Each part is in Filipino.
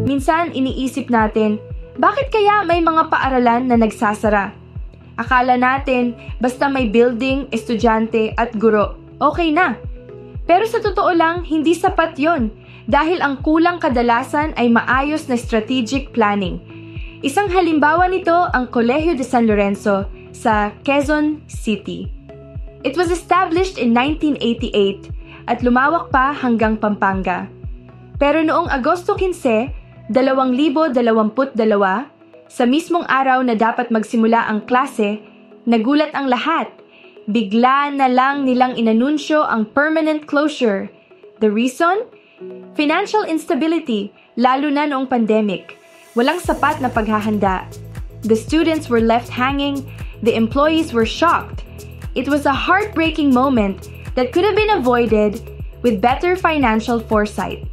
Minsan iniisip natin, bakit kaya may mga paaralan na nagsasara? Akala natin, basta may building, estudyante at guro, okay na. Pero sa totoo lang, hindi sapat yon dahil ang kulang kadalasan ay maayos na strategic planning. Isang halimbawa nito ang Colegio de San Lorenzo sa Quezon City. It was established in 1988 at lumawak pa hanggang Pampanga. Pero noong Agosto 15, 2022, sa mismong araw na dapat magsimula ang klase, nagulat ang lahat. Bigla na lang nilang inanunsyo ang permanent closure. The reason? Financial instability, lalo na noong pandemic. Walang sapat na paghahanda. The students were left hanging. The employees were shocked. It was a heartbreaking moment that could have been avoided with better financial foresight.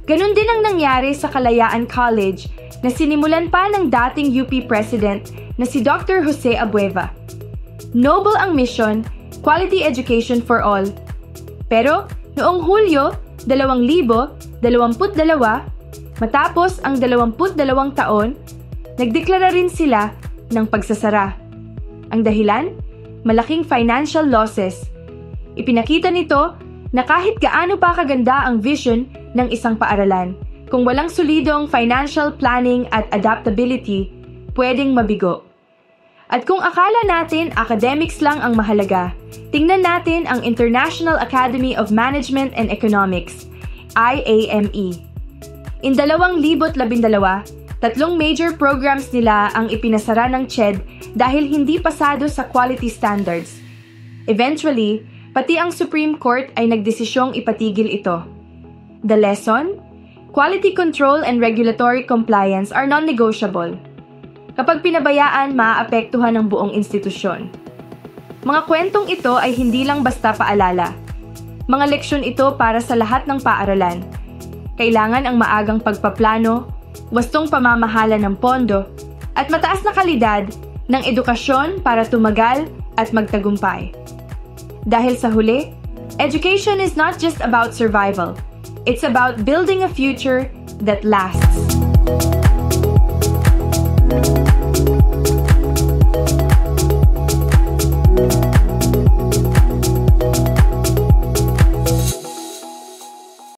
Ganun din ang nangyari sa Kalayaan College na sinimulan pa ng dating UP President na si Dr. Jose Abueva. Noble ang mission, quality education for all. Pero noong Hulyo 2022, matapos ang 22 taon, nagdeklara rin sila ng pagsasara. Ang dahilan? Malaking financial losses. Ipinakita nito na kahit gaano pa kaganda ang vision ng isang paaralan, kung walang solidong financial planning at adaptability, pwedeng mabigo. At kung akala natin academics lang ang mahalaga, tingnan natin ang International Academy of Management and Economics, IAME. In 2012, 3 major programs nila ang ipinasara ng CHED dahil hindi pasado sa quality standards. Eventually, pati ang Supreme Court ay nagdesisyong ipatigil ito. The lesson? Quality control and regulatory compliance are non-negotiable. Kapag pinabayaan, maaapektuhan ang buong institusyon. Mga kwentong ito ay hindi lang basta paalala. Mga leksyon ito para sa lahat ng paaralan. Kailangan ang maagang pagpaplano, wastong pamamahala ng pondo, at mataas na kalidad ng edukasyon para tumagal at magtagumpay. Dahil sa huli, education is not just about survival. It's about building a future that lasts.